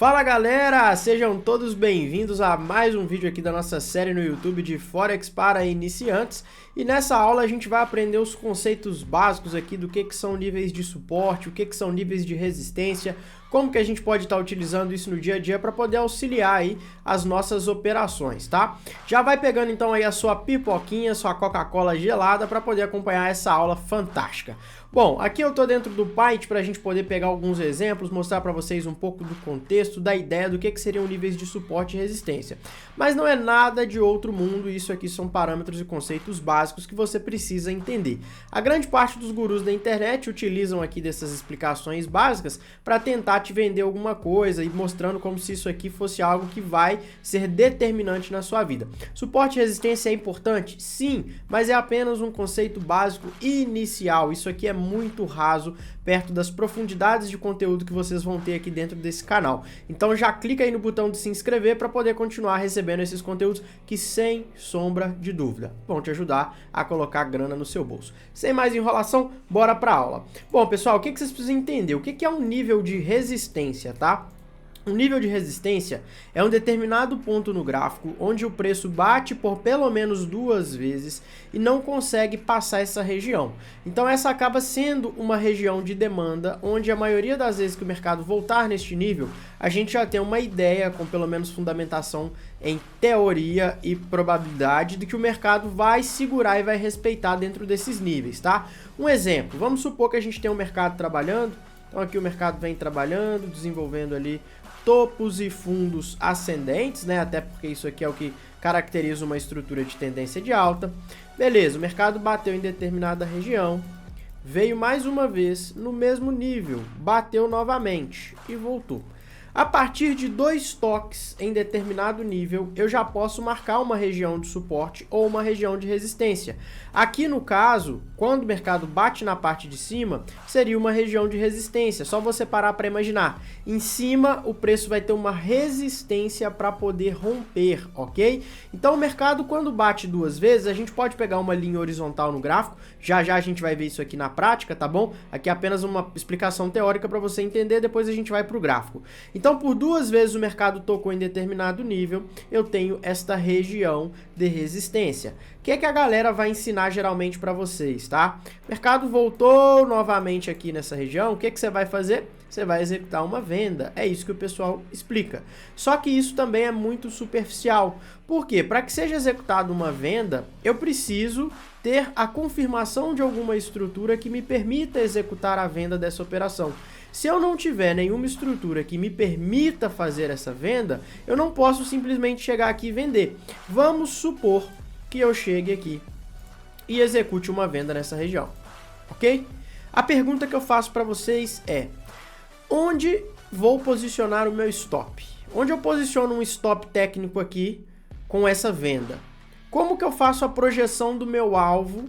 Fala galera, sejam todos bem-vindos a mais um vídeo aqui da nossa série no YouTube de Forex para iniciantes. E nessa aula a gente vai aprender os conceitos básicos aqui do que são níveis de suporte, o que são níveis de resistência, como que a gente pode estar utilizando isso no dia a dia para poder auxiliar aí as nossas operações, tá? Já vai pegando então aí a sua pipoquinha, sua Coca-Cola gelada para poder acompanhar essa aula fantástica. Bom, aqui eu tô dentro do Python para a gente poder pegar alguns exemplos, mostrar para vocês um pouco do contexto, da ideia do que seriam níveis de suporte e resistência. Mas não é nada de outro mundo, isso aqui são parâmetros e conceitos básicos que você precisa entender. A grande parte dos gurus da internet utilizam aqui dessas explicações básicas para tentar te vender alguma coisa e mostrando como se isso aqui fosse algo que vai ser determinante na sua vida. Suporte e resistência é importante? Sim, mas é apenas um conceito básico inicial. Isso aqui é muito raso, perto das profundidades de conteúdo que vocês vão ter aqui dentro desse canal. Então já clica aí no botão de se inscrever para poder continuar recebendo esses conteúdos que, sem sombra de dúvida, vão te ajudar a colocar grana no seu bolso. Sem mais enrolação, bora para a aula. Bom, pessoal, o que vocês precisam entender? O que é um nível de resistência, tá? Um nível de resistência é um determinado ponto no gráfico onde o preço bate por pelo menos duas vezes e não consegue passar essa região. Então essa acaba sendo uma região de demanda onde a maioria das vezes que o mercado voltar neste nível, a gente já tem uma ideia com pelo menos fundamentação em teoria e probabilidade de que o mercado vai segurar e vai respeitar dentro desses níveis, tá? Um exemplo, vamos supor que a gente tem um mercado trabalhando, então aqui o mercado vem trabalhando, desenvolvendo ali topos e fundos ascendentes, né? Até porque isso aqui é o que caracteriza uma estrutura de tendência de alta. Beleza, o mercado bateu em determinada região, veio mais uma vez no mesmo nível, bateu novamente e voltou. A partir de dois toques em determinado nível, eu já posso marcar uma região de suporte ou uma região de resistência. Aqui no caso, quando o mercado bate na parte de cima, seria uma região de resistência. Só você parar para imaginar. Em cima, o preço vai ter uma resistência para poder romper, ok? Então o mercado, quando bate duas vezes, a gente pode pegar uma linha horizontal no gráfico. Já já a gente vai ver isso aqui na prática, tá bom? Aqui é apenas uma explicação teórica para você entender, depois a gente vai para o gráfico. Então, por duas vezes o mercado tocou em determinado nível, eu tenho esta região de resistência. O que é que a galera vai ensinar geralmente para vocês, tá? O mercado voltou novamente aqui nessa região, o que você vai fazer? Você vai executar uma venda. É isso que o pessoal explica. Só que isso também é muito superficial. Por quê? Para que seja executada uma venda, eu preciso ter a confirmação de alguma estrutura que me permita executar a venda dessa operação. Se eu não tiver nenhuma estrutura que me permita fazer essa venda, eu não posso simplesmente chegar aqui e vender. Vamos supor que eu chegue aqui e execute uma venda nessa região, ok? A pergunta que eu faço para vocês é: onde vou posicionar o meu stop? Onde eu posiciono um stop técnico aqui com essa venda? Como que eu faço a projeção do meu alvo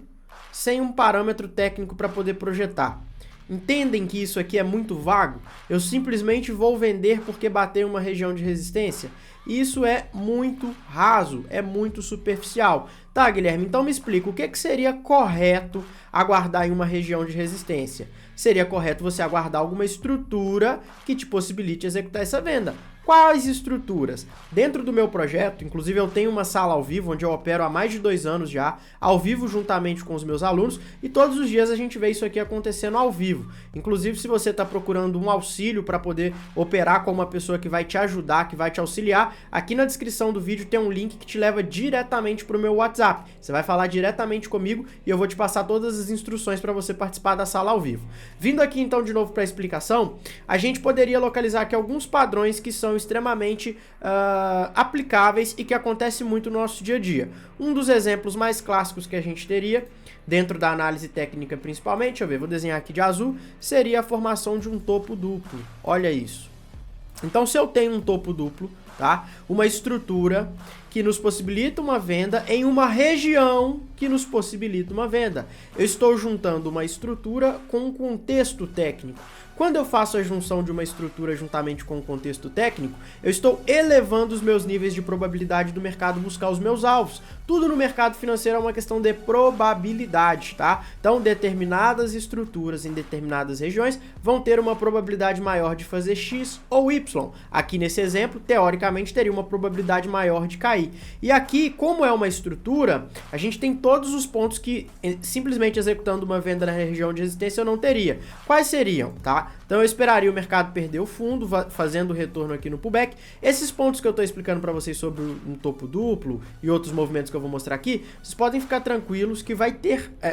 sem um parâmetro técnico para poder projetar? Entendem que isso aqui é muito vago? Eu simplesmente vou vender porque bateu uma região de resistência? Isso é muito raso, é muito superficial. Tá, Guilherme, então me explica, o que seria correto aguardar em uma região de resistência? Seria correto você aguardar alguma estrutura que te possibilite executar essa venda. Quais estruturas? Dentro do meu projeto, inclusive eu tenho uma sala ao vivo, onde eu opero há mais de 2 anos já, ao vivo juntamente com os meus alunos, e todos os dias a gente vê isso aqui acontecendo ao vivo. Inclusive, se você está procurando um auxílio para poder operar com uma pessoa que vai te ajudar, que vai te auxiliar, aqui na descrição do vídeo tem um link que te leva diretamente para o meu WhatsApp. Você vai falar diretamente comigo e eu vou te passar todas as instruções para você participar da sala ao vivo. Vindo aqui então de novo para a explicação, a gente poderia localizar aqui alguns padrões que são extremamente aplicáveis e que acontece muito no nosso dia a dia. Um dos exemplos mais clássicos que a gente teria, dentro da análise técnica principalmente, deixa eu ver, vou desenhar aqui de azul, seria a formação de um topo duplo. Olha isso. Então, se eu tenho um topo duplo, tá? Uma estrutura que nos possibilita uma venda em uma região que nos possibilita uma venda. Eu estou juntando uma estrutura com um contexto técnico. Quando eu faço a junção de uma estrutura juntamente com o contexto técnico, eu estou elevando os meus níveis de probabilidade do mercado buscar os meus alvos. Tudo no mercado financeiro é uma questão de probabilidade, tá? Então, determinadas estruturas em determinadas regiões vão ter uma probabilidade maior de fazer X ou Y. Aqui nesse exemplo, teoricamente, teria uma probabilidade maior de cair. E aqui, como é uma estrutura, a gente tem todos os pontos que simplesmente executando uma venda na região de resistência eu não teria. Quais seriam, tá? Então eu esperaria o mercado perder o fundo, fazendo o retorno aqui no pullback. Esses pontos que eu estou explicando para vocês sobre um topo duplo e outros movimentos que eu vou mostrar aqui, vocês podem ficar tranquilos que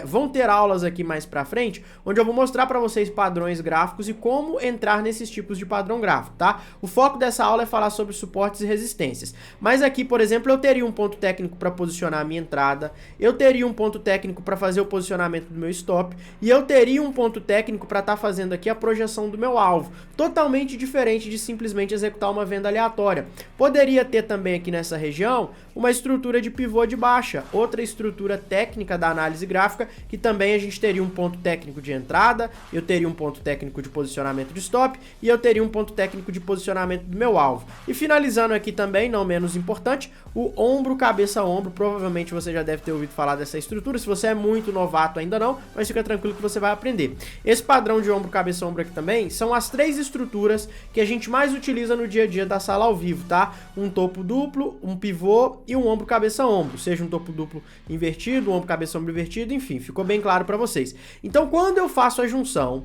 vão ter aulas aqui mais para frente, onde eu vou mostrar para vocês padrões gráficos e como entrar nesses tipos de padrão gráfico, tá? O foco dessa aula é falar sobre suportes e resistências. Mas aqui, por exemplo, eu teria um ponto técnico para posicionar a minha entrada, eu teria um ponto técnico para fazer o posicionamento do meu stop e eu teria um ponto técnico para estar fazendo aqui a projeção do meu alvo, totalmente diferente de simplesmente executar uma venda aleatória. Poderia ter também aqui nessa região uma estrutura de pivô de baixa, outra estrutura técnica da análise gráfica, que também a gente teria um ponto técnico de entrada, eu teria um ponto técnico de posicionamento de stop e eu teria um ponto técnico de posicionamento do meu alvo. E finalizando aqui também, não menos importante, o ombro, cabeça, ombro. Provavelmente você já deve ter ouvido falar dessa estrutura, se você é muito novato ainda não, mas fica tranquilo que você vai aprender. Esse padrão de ombro, cabeça, ombro aqui também são as 3 estruturas que a gente mais utiliza no dia a dia da sala ao vivo, tá? Um topo duplo, um pivô e um ombro, cabeça, ombro, seja um topo duplo invertido, um ombro, cabeça, ombro invertido, enfim, ficou bem claro para vocês. Então, quando eu faço a junção,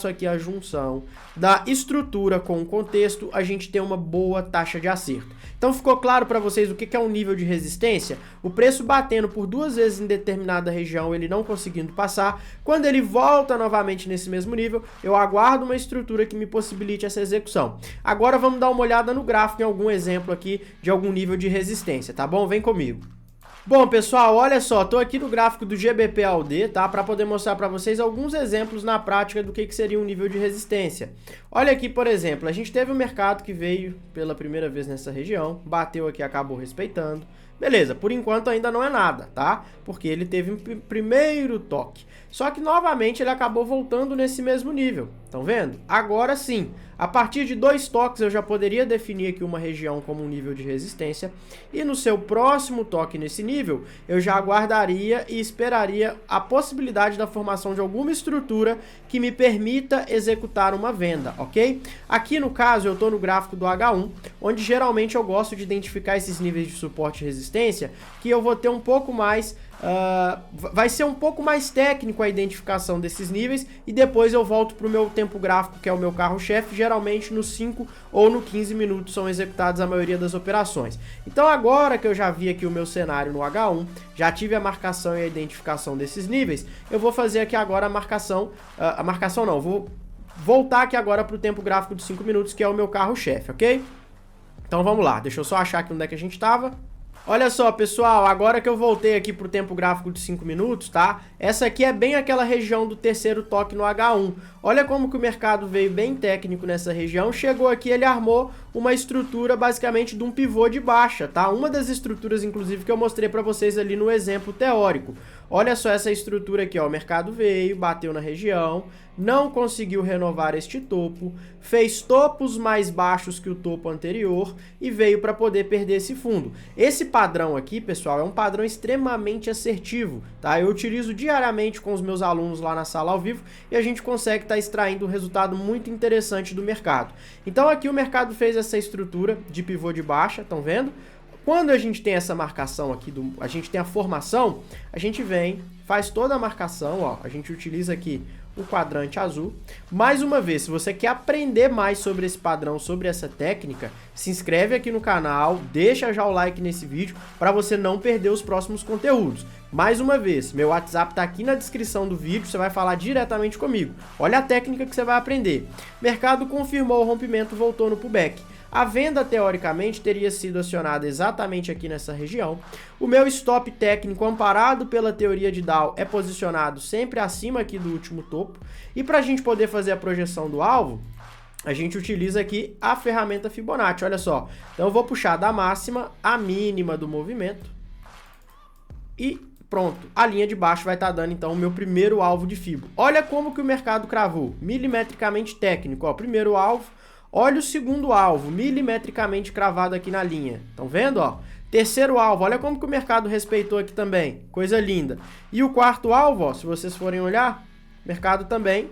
aqui a junção da estrutura com o contexto, a gente tem uma boa taxa de acerto. Então ficou claro para vocês o que é um nível de resistência? O preço batendo por 2 vezes em determinada região, ele não conseguindo passar. Quando ele volta novamente nesse mesmo nível, eu aguardo uma estrutura que me possibilite essa execução. Agora vamos dar uma olhada no gráfico em algum exemplo aqui de algum nível de resistência, tá bom? Vem comigo. Bom, pessoal, olha só, tô aqui no gráfico do GBP/USD, tá? Para poder mostrar para vocês alguns exemplos na prática do que seria um nível de resistência. Olha aqui, por exemplo, a gente teve um mercado que veio pela primeira vez nessa região, bateu aqui, acabou respeitando. Beleza, por enquanto ainda não é nada, tá? Porque ele teve um primeiro toque. Só que novamente ele acabou voltando nesse mesmo nível. Estão vendo? Agora sim, a partir de 2 toques eu já poderia definir aqui uma região como um nível de resistência. E no seu próximo toque nesse nível, eu já aguardaria e esperaria a possibilidade da formação de alguma estrutura que me permita executar uma venda, ok? Aqui no caso eu estou no gráfico do H1, onde geralmente eu gosto de identificar esses níveis de suporte e resistência, que eu vou ter um pouco mais... vai ser um pouco mais técnico a identificação desses níveis e depois eu volto para o meu tempo gráfico, que é o meu carro-chefe. Geralmente nos 5 ou no 15 minutos são executadas a maioria das operações. Então agora que eu já vi aqui o meu cenário no H1, já tive a marcação e a identificação desses níveis, eu vou fazer aqui agora vou voltar aqui agora para o tempo gráfico de 5 minutos, que é o meu carro-chefe, ok? Então vamos lá, deixa eu só achar aqui onde é que a gente estava. Olha só, pessoal, agora que eu voltei aqui para o tempo gráfico de 5 minutos, tá? Essa aqui é bem aquela região do terceiro toque no H1. Olha como que o mercado veio bem técnico nessa região, chegou aqui, ele armou uma estrutura basicamente de um pivô de baixa, tá? Uma das estruturas, inclusive, que eu mostrei para vocês ali no exemplo teórico. Olha só essa estrutura aqui, ó, o mercado veio, bateu na região, não conseguiu renovar este topo, fez topos mais baixos que o topo anterior e veio para poder perder esse fundo. Esse padrão aqui, pessoal, é um padrão extremamente assertivo, tá? Eu utilizo diariamente com os meus alunos lá na sala ao vivo e a gente consegue estar extraindo um resultado muito interessante do mercado. Então aqui o mercado fez essa estrutura de pivô de baixa, estão vendo? Quando a gente tem essa marcação aqui, a gente tem a formação, a gente vem, faz toda a marcação, ó, a gente utiliza aqui o quadrante azul. Mais uma vez, se você quer aprender mais sobre esse padrão, sobre essa técnica, se inscreve aqui no canal, deixa já o like nesse vídeo para você não perder os próximos conteúdos. Mais uma vez, meu WhatsApp está aqui na descrição do vídeo, você vai falar diretamente comigo. Olha a técnica que você vai aprender. Mercado confirmou o rompimento, voltou no pullback. A venda, teoricamente, teria sido acionada exatamente aqui nessa região. O meu stop técnico, amparado pela teoria de Dow, é posicionado sempre acima aqui do último topo. E para a gente poder fazer a projeção do alvo, a gente utiliza aqui a ferramenta Fibonacci, olha só. Então eu vou puxar da máxima a mínima do movimento e pronto, a linha de baixo vai estar dando então o meu primeiro alvo de Fibo. Olha como que o mercado cravou, milimetricamente técnico, ó, primeiro alvo, olha o segundo alvo, milimetricamente cravado aqui na linha, estão vendo, ó? Terceiro alvo, olha como que o mercado respeitou aqui também, coisa linda. E o quarto alvo, ó, se vocês forem olhar, o mercado também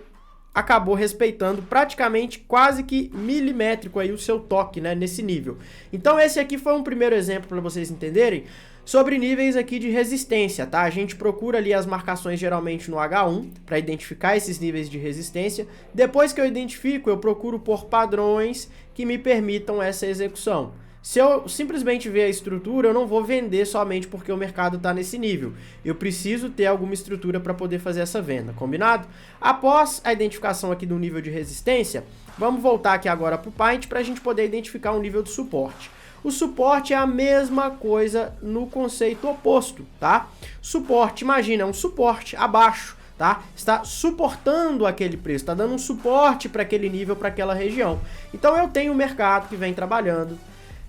acabou respeitando praticamente quase que milimétrico aí o seu toque, né, nesse nível. Então esse aqui foi um primeiro exemplo para vocês entenderem sobre níveis aqui de resistência, tá? A gente procura ali as marcações geralmente no H1 para identificar esses níveis de resistência. Depois que eu identifico, eu procuro por padrões que me permitam essa execução. Se eu simplesmente ver a estrutura, eu não vou vender somente porque o mercado está nesse nível. Eu preciso ter alguma estrutura para poder fazer essa venda, combinado? Após a identificação aqui do nível de resistência, vamos voltar aqui agora para o Paint para a gente poder identificar um nível de suporte. O suporte é a mesma coisa no conceito oposto, tá? Suporte, imagina, é um suporte abaixo, tá? Está suportando aquele preço, está dando um suporte para aquele nível, para aquela região. Então eu tenho um mercado que vem trabalhando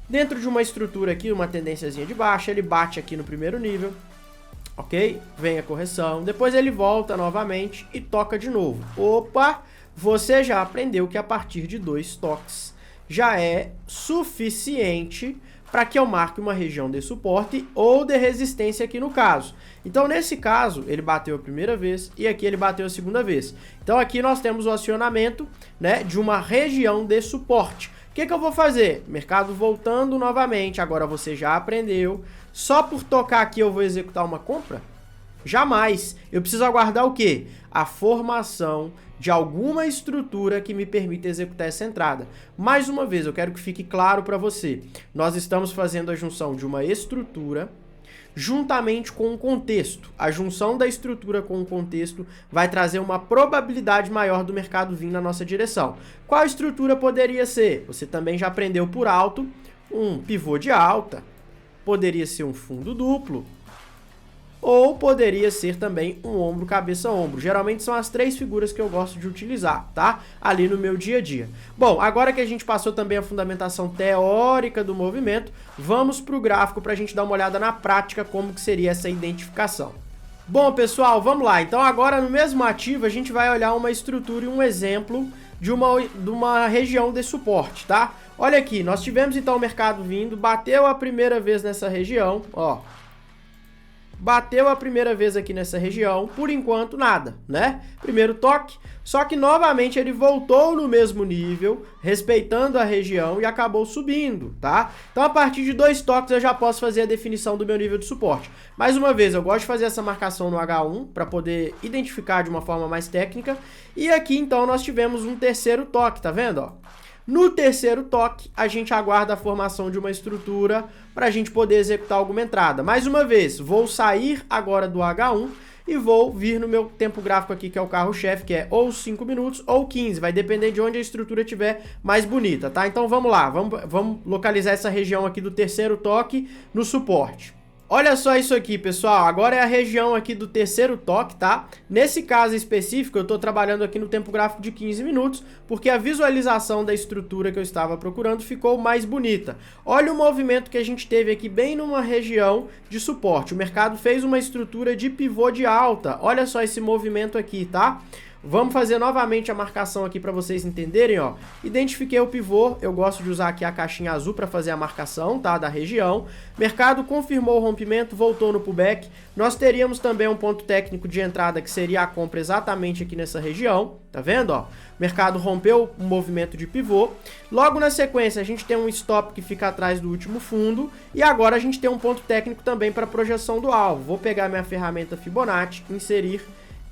dentro de uma estrutura aqui, uma tendênciazinha de baixa, ele bate aqui no primeiro nível, ok? Vem a correção, depois ele volta novamente e toca de novo. Opa, você já aprendeu que a partir de 2 toques já é suficiente para que eu marque uma região de suporte ou de resistência aqui no caso. Então, nesse caso, ele bateu a primeira vez e aqui ele bateu a segunda vez. Então, aqui nós temos o acionamento, né, de uma região de suporte. O que eu vou fazer? Mercado voltando novamente, agora você já aprendeu. Só por tocar aqui eu vou executar uma compra? Jamais. Eu preciso aguardar o quê? A formação de alguma estrutura que me permita executar essa entrada. Mais uma vez, eu quero que fique claro para você. Nós estamos fazendo a junção de uma estrutura juntamente com um contexto. A junção da estrutura com o contexto vai trazer uma probabilidade maior do mercado vir na nossa direção. Qual estrutura poderia ser? Você também já aprendeu por alto, um pivô de alta, poderia ser um fundo duplo, ou poderia ser também um ombro, cabeça, ombro. Geralmente são as 3 figuras que eu gosto de utilizar, tá? Ali no meu dia a dia. Bom, agora que a gente passou também a fundamentação teórica do movimento, vamos para o gráfico para a gente dar uma olhada na prática como que seria essa identificação. Bom, pessoal, vamos lá. Então agora no mesmo ativo a gente vai olhar uma estrutura e um exemplo de uma região de suporte, tá? Olha aqui, nós tivemos então o mercado vindo, bateu a primeira vez nessa região, ó. Bateu a primeira vez aqui nessa região, por enquanto nada, né? Primeiro toque, só que novamente ele voltou no mesmo nível, respeitando a região e acabou subindo, tá? Então a partir de 2 toques eu já posso fazer a definição do meu nível de suporte. Mais uma vez, eu gosto de fazer essa marcação no H1 para poder identificar de uma forma mais técnica. E aqui então nós tivemos um terceiro toque, tá vendo, ó? No terceiro toque, a gente aguarda a formação de uma estrutura para a gente poder executar alguma entrada. Mais uma vez, vou sair agora do H1 e vou vir no meu tempo gráfico aqui, que é o carro-chefe, que é ou 5 minutos ou 15, vai depender de onde a estrutura estiver mais bonita, tá? Então vamos lá, vamos localizar essa região aqui do terceiro toque no suporte. Olha só isso aqui, pessoal, agora é a região aqui do terceiro toque, tá? Nesse caso específico, eu tô trabalhando aqui no tempo gráfico de 15 minutos, porque a visualização da estrutura que eu estava procurando ficou mais bonita. Olha o movimento que a gente teve aqui bem numa região de suporte. O mercado fez uma estrutura de pivô de alta. Olha só esse movimento aqui, tá? Vamos fazer novamente a marcação aqui para vocês entenderem, ó. Identifiquei o pivô, eu gosto de usar aqui a caixinha azul para fazer a marcação, tá, da região. Mercado confirmou o rompimento, voltou no pullback. Nós teríamos também um ponto técnico de entrada que seria a compra exatamente aqui nessa região, tá vendo, ó? Mercado rompeu um movimento de pivô. Logo na sequência a gente tem um stop que fica atrás do último fundo e agora a gente tem um ponto técnico também para projeção do alvo. Vou pegar minha ferramenta Fibonacci, inserir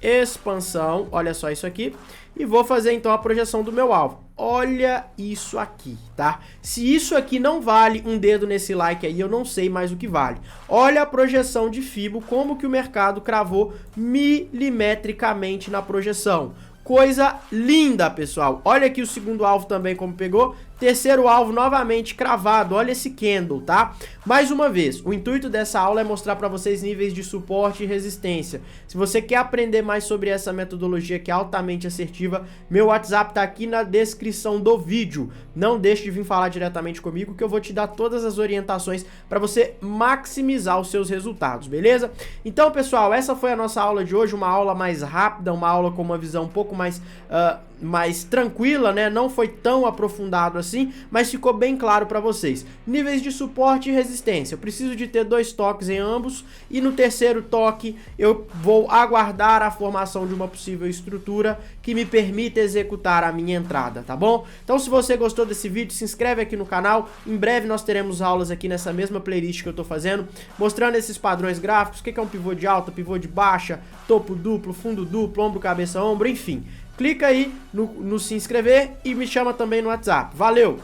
expansão, olha só isso aqui, e vou fazer então a projeção do meu alvo. Olha isso aqui, tá? Se isso aqui não vale um dedo nesse like aí, eu não sei mais o que vale. Olha a projeção de Fibo, como que o mercado cravou milimetricamente na projeção. Coisa linda, pessoal. Olha aqui o segundo alvo também como pegou. Terceiro alvo novamente cravado, olha esse candle, tá? Mais uma vez, o intuito dessa aula é mostrar para vocês níveis de suporte e resistência. Se você quer aprender mais sobre essa metodologia que é altamente assertiva, meu WhatsApp tá aqui na descrição do vídeo. Não deixe de vir falar diretamente comigo que eu vou te dar todas as orientações para você maximizar os seus resultados, beleza? Então, pessoal, essa foi a nossa aula de hoje, uma aula mais rápida, uma aula com uma visão um pouco mais tranquila, né? Não foi tão aprofundado assim, mas ficou bem claro para vocês. Níveis de suporte e resistência. Eu preciso de ter 2 toques em ambos e no terceiro toque eu vou aguardar a formação de uma possível estrutura que me permita executar a minha entrada, tá bom? Então, se você gostou desse vídeo, se inscreve aqui no canal. Em breve nós teremos aulas aqui nessa mesma playlist que eu tô fazendo, mostrando esses padrões gráficos, o que é um pivô de alta, pivô de baixa, topo duplo, fundo duplo, ombro, cabeça, ombro, enfim. Clica aí no se inscrever e me chama também no WhatsApp. Valeu!